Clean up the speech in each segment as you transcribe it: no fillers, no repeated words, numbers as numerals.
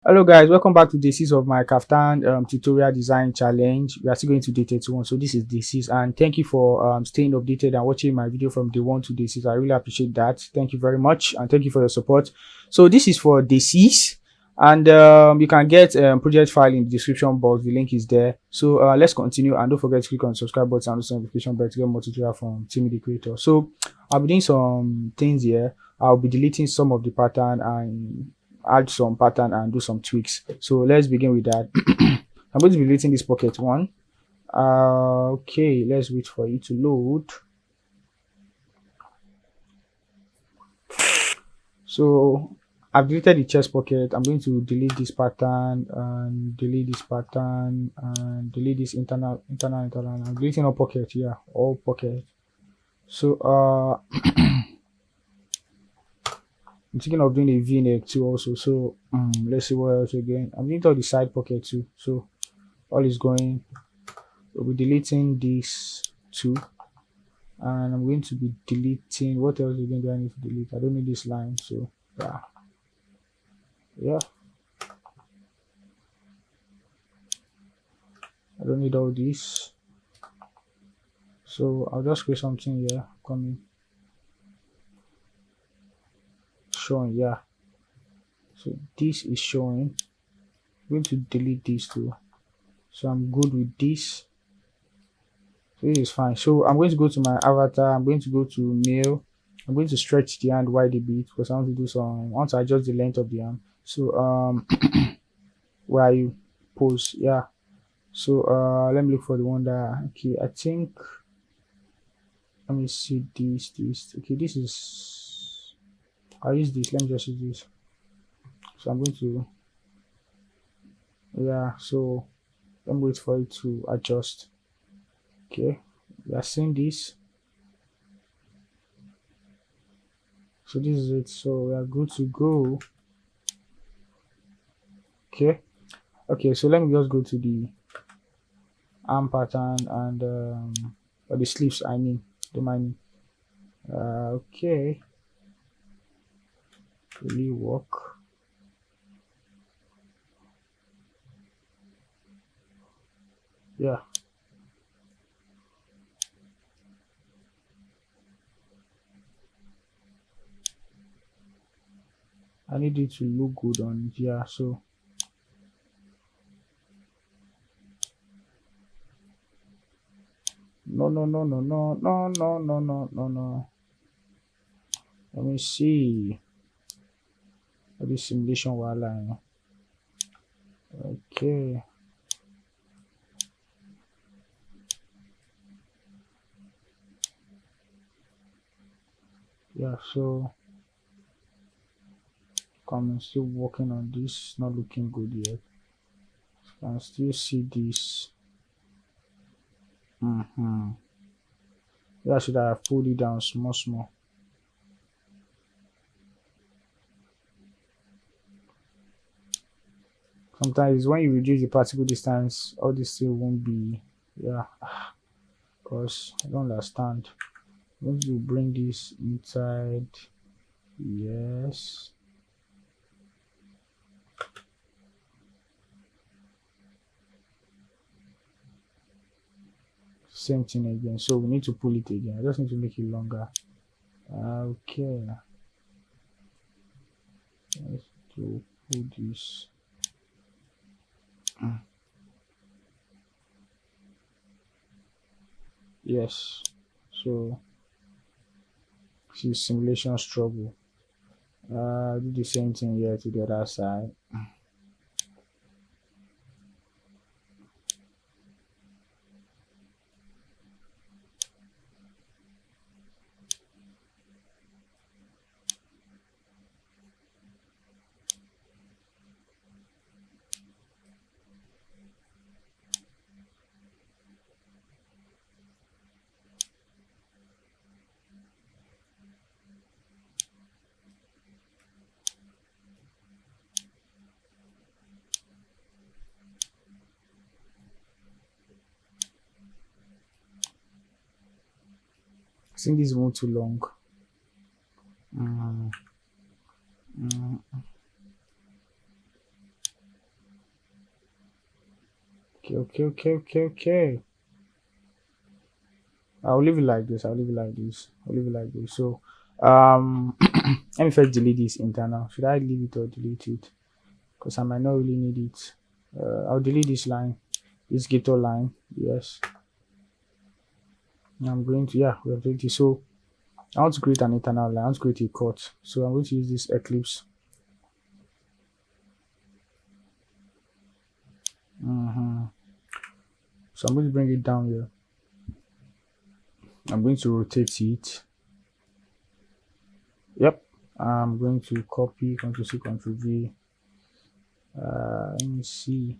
Hello guys, welcome back to day 6 of my Kaftan tutorial design challenge. We are still going to day 31, so this is day 6, and thank you for staying updated and watching my video from day 1 to day 6. I really appreciate that. Thank you very much, and thank you for your support. So this is for day 6, and you can get project file in the description box. The link is there. So let's continue, and don't forget to click on the subscribe button and the notification bell to get more tutorial from Clo3d creator. So I'll be doing some things here. I'll be deleting some of the pattern and add some pattern and do some tweaks. So let's begin with that. I'm going to be deleting this pocket one. Okay, let's wait for it to load. So I've deleted the chest pocket. I'm going to delete this pattern and delete this pattern and delete this internal. I'm deleting all pocket, yeah, all pocket. So I'm thinking of doing a v-neck too also. So let's see what else again. I'm doing all the side pocket too. So all is going. We'll be deleting this too. And I'm going to be deleting, what else again do I need to delete? I don't need this line, so yeah. I don't need all this. So I'll just create something here. Coming. Showing, yeah. So this is showing. I'm going to delete this too. So I'm good with this. So this is fine. So I'm going to go to my avatar. I'm going to go to mail. I'm going to stretch the hand wide a bit because I want to do some. I want to adjust the length of the arm. So where you pose, yeah. So let me look for the one that, okay, I think, let me see this. Okay, this is, I'll use this. Let me just use this. So I'm going to, yeah. So let me wait for it to adjust. Okay, we are seeing this. So this is it. So we are good to go. Okay, so let me just go to the arm pattern and or the sleeves, I mean, the mining. Okay, really work. Yeah. I need it to look good on it, yeah. So no. Let me see. This simulation wala. Okay. Yeah, so I'm still working on this, not looking good yet. I can still see this. Yeah, should I have pulled it down small? Sometimes when you reduce the particle distance, all this still won't be, yeah. Because I don't understand. I'm going to bring this inside. Yes. Same thing again. So we need to pull it again. I just need to make it longer. Okay. Let's do pull this. Yes. So see simulation struggle. Do the same thing here to the other side. I think this one too long. Okay. I'll leave it like this. So, let me first delete this internal. Should I leave it or delete it? Because I might not really need it. I'll delete this line, this getter line. Yes. I'm going to, yeah, we have deleted it. So, I want to create an internal line. I want to create a cut. So, I'm going to use this Eclipse. So, I'm going to bring it down here. I'm going to rotate it. Yep. I'm going to copy, Ctrl C, Ctrl V. Let me see.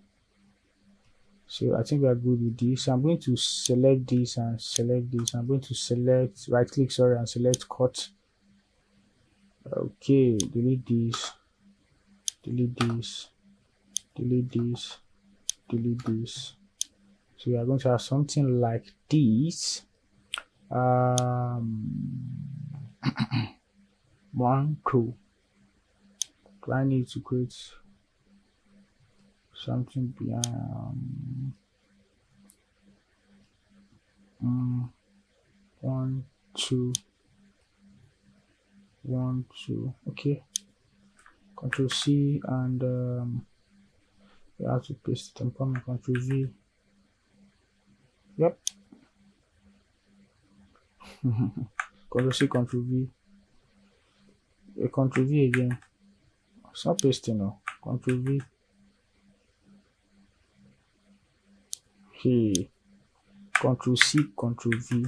So I think we are good with this. I'm going to select this and select this. I'm going to select, right click, sorry, and select cut. Okay, delete this, delete this, delete this, delete this. So we are going to have something like this. One cool. Do I need to create something beyond 1 2 1 2? Okay, Ctrl C, and we have to paste it and comment Ctrl V. Yep. Ctrl C, Ctrl V. Ctrl V again. It's not pasting now. Ctrl V. Hey. Ctrl C, Ctrl V.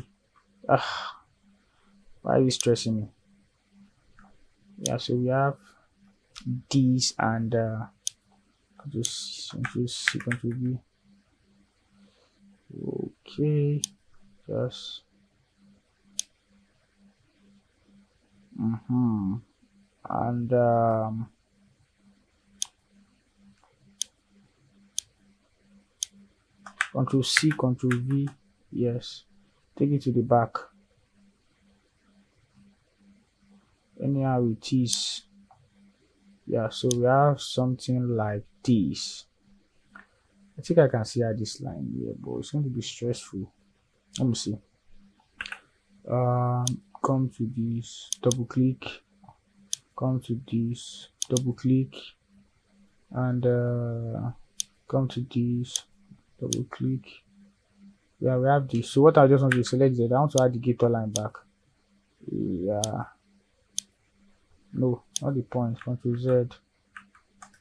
Why are you stressing me? Yeah, so we have these, and Ctrl C, Ctrl V. Okay, just and Ctrl C, Ctrl V. Yes, take it to the back. Anyhow it is. Yeah, so we have something like this. I think I can see how this line here, but it's going to be stressful. Let me see. Come to this, double click, come to this, double click, and come to this, double click. Yeah, we have this. So what I just want to select is I want to add the getter line back. Yeah, no, not the point. Ctrl Z.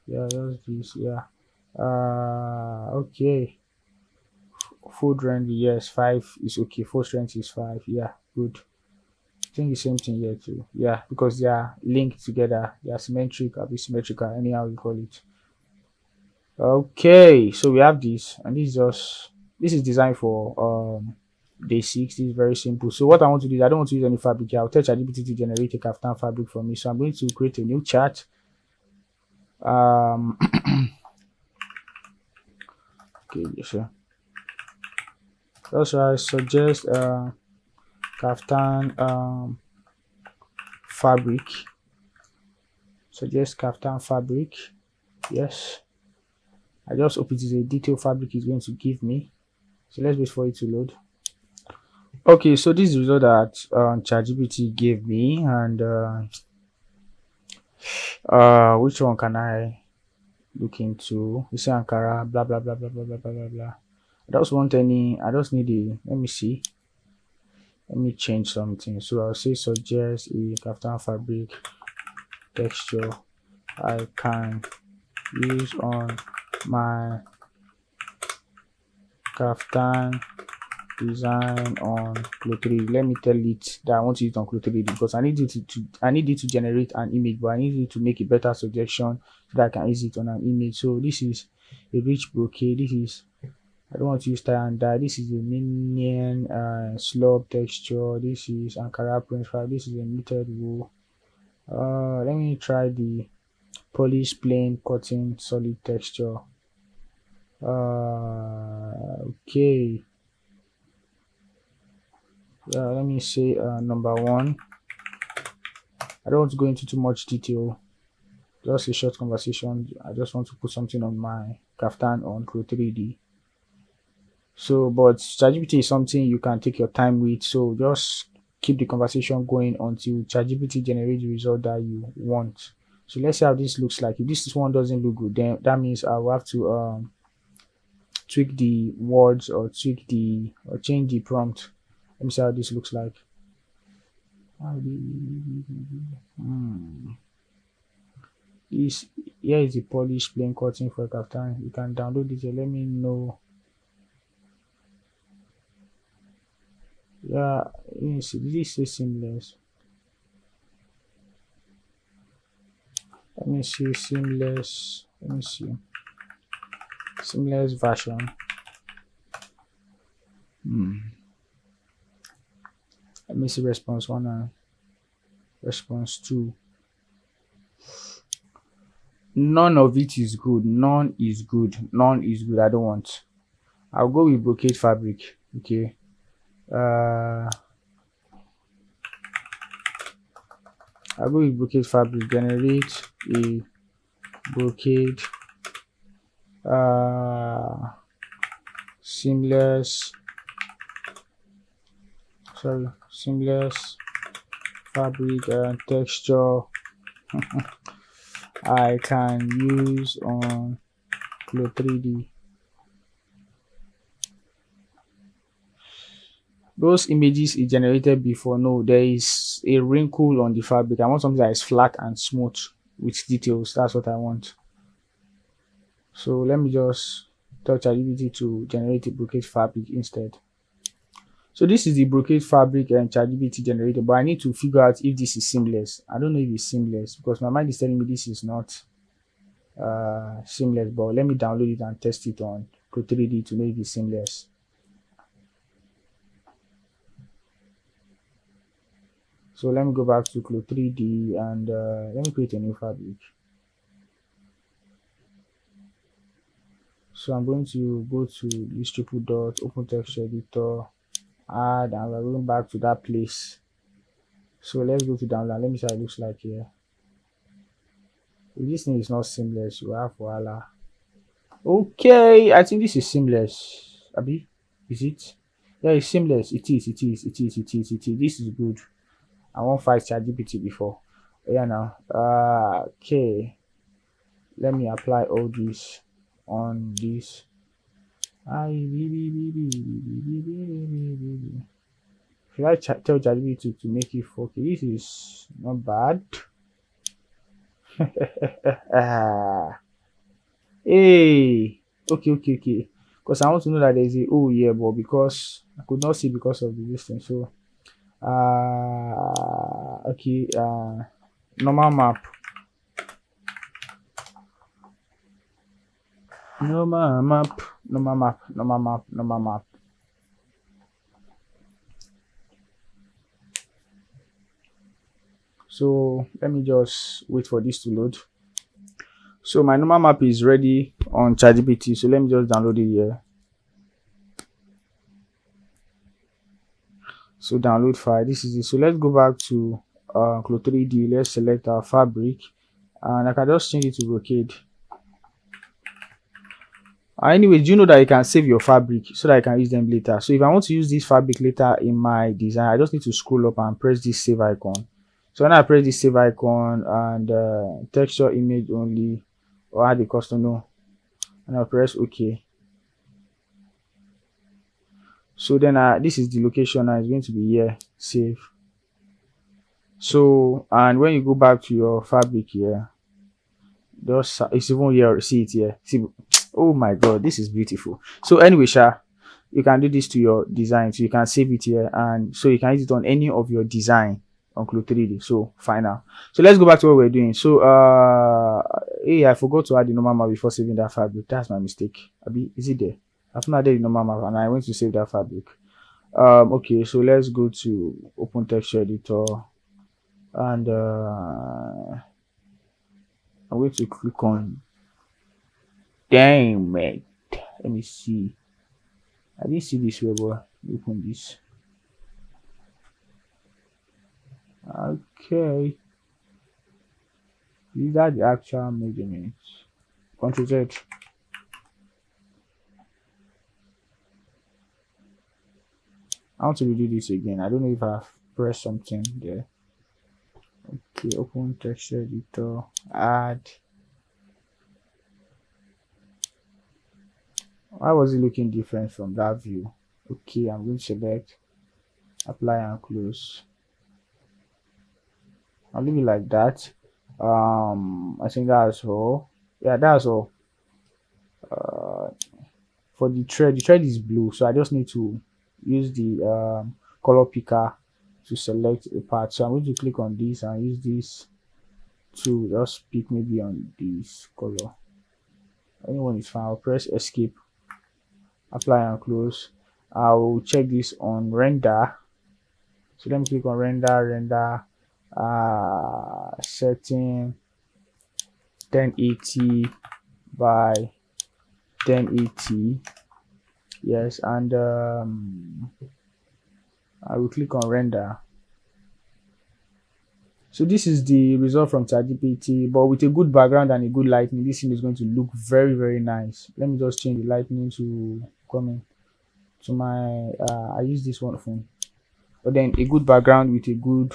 Yeah, just this. Yeah. Okay. Full render, yes, 5 is okay. Full strength is 5. Yeah, good. I think the same thing here too. Yeah, because they are linked together. They are symmetric or asymmetrical, anyhow you call it. Okay, so we have this, and this is designed for day 6. This is very simple. So what I want to do is I don't want to use any fabric here. I'll tell Chatgpt to generate a Kaftan fabric for me. So I'm going to create a new chart. Okay, sure. Also, I suggest Kaftan fabric. Suggest Kaftan fabric. Yes. I just hope it is a detailed fabric it's going to give me. So let's wait for it to load. Okay, so this is the result that ChatGPT gave me, and which one can I look into? You say Ankara, blah blah blah blah blah blah blah blah. I just need a, let me see. Let me change something. So I'll say suggest a Kaftan fabric texture I can use on my Kaftan design on Clo3d. Let me tell it that I want to use it on Clo3d because I need it to generate an image, but I need it to make a better suggestion so that I can use it on an image. So this is a rich bouquet. This is, I don't want to use tie and dye. This is a minion slope texture. This is Ankara print file. This is a knitted wool. Let me try the polish plain cotton solid texture. Okay. Let me say number 1. I don't want to go into too much detail, just a short conversation. I just want to put something on my Kaftan on Clo3d. So, but ChatGPT is something you can take your time with. So just keep the conversation going until ChatGPT generates the result that you want. So let's see how this looks like. If this one doesn't look good, then that means I will have to tweak the words or change the prompt. Let me see how this looks like. This here is the polished plain cutting for Kaftan. You can download it here. Let me know. Yeah, let me see. Did it say seamless? Let me see seamless. Let me see seamless version. Let me see response 1 and response 2. None of it is good. None is good. None is good. I don't want. I'll go with brocade fabric. Okay. I'll go with brocade fabric. Generate a brocade seamless fabric and texture I can use on Clo3d. Those images it generated before, no, there is a wrinkle on the fabric. I want something that is flat and smooth with details. That's what I want. So let me just tell ChatGPT to generate a brocade fabric instead. So this is the brocade fabric and ChatGPT generated, but I need to figure out if this is seamless. I don't know if it's seamless because my mind is telling me this is not seamless, but let me download it and test it on Clo3d to know if it's seamless. So let me go back to Clo3d and let me create a new fabric. So I'm going to go to this triple dot, open text editor, add, and we're going back to that place. So let's go to download. Let me see how it looks like here. If this thing is not seamless, you have voila. Okay, I think this is seamless. Abi, is it? Yeah, it's seamless. It is. This is good. I won't fight ChatGPT before. Yeah, now. Okay. Let me apply all this on this. Should I tell ChatGPT to make it 4K? This is not bad. Hey, okay. Because I want to know that there's a oh yeah, but because I could not see because of the distance. So okay, normal map. Normal map. So let me just wait for this to load. So my normal map is ready on ChatGPT. So let me just download it here. So download file. This is it. So let's go back to Clo3d. Let's select our fabric, and I can just change it to brocade. Anyway, do you know that you can save your fabric so that I can use them later? So if I want to use this fabric later in my design, I just need to scroll up and press this save icon. So when I press this save icon and texture image only, or add a custom no, and I'll press OK. So then this is the location now. It's going to be here, save. So and when you go back to your fabric here, just it's even here, see it here. See, oh my god, this is beautiful. So anyway, you can do this to your design. So you can save it here, and so you can use it on any of your design on Clo3d. So final. So let's go back to what we're doing. So hey, I forgot to add the normal map before saving that fabric. That's my mistake. Is it there? I've not added the normal map and I went to save that fabric. Okay, so let's go to open texture editor, and I'm going to click on damn it. Let me see. I didn't see this way, but open this. Okay. These are the actual measurements. Ctrl Z. I want to redo this again. I don't know if I've pressed something there. Okay, open texture editor, add. Why was it looking different from that view? Okay, I'm going to select, apply and close. I'll leave it like that. I think that's all. Yeah, that's all. For the thread is blue, so I just need to use the color picker to select a part. So I'm going to click on this and use this to just pick maybe on this color. Anyone is fine. I'll press escape, apply and close. I'll check this on render. So let me click on render, setting 1080 by 1080. Yes, and I will click on render. So this is the result from Chatgpt, but with a good background and a good lighting, this thing is going to look very, very nice. Let me just change the lighting to coming to my I use this one phone, but then a good background with a good,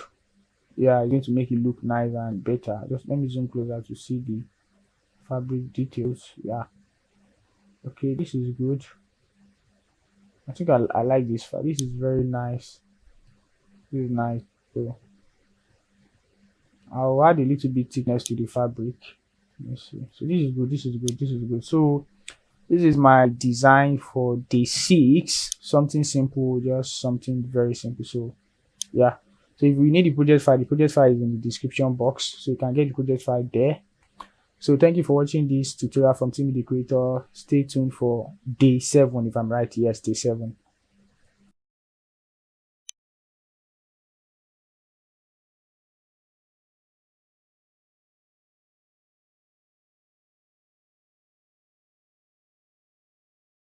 yeah, it's going to make it look nice and better. Just let me zoom closer to see the fabric details. Yeah, okay, this is good. I think I like this. This is very nice. This is nice. So I'll add a little bit thickness to the fabric. Let's see. So this is good. This is good. This is good. So this is my design for day 6. Something simple, just something very simple. So yeah. So if you need the project file is in the description box. So you can get the project file there. So thank you for watching this tutorial from Timmy the Creator. Stay tuned for day 7, if I'm right. Yes, day 7.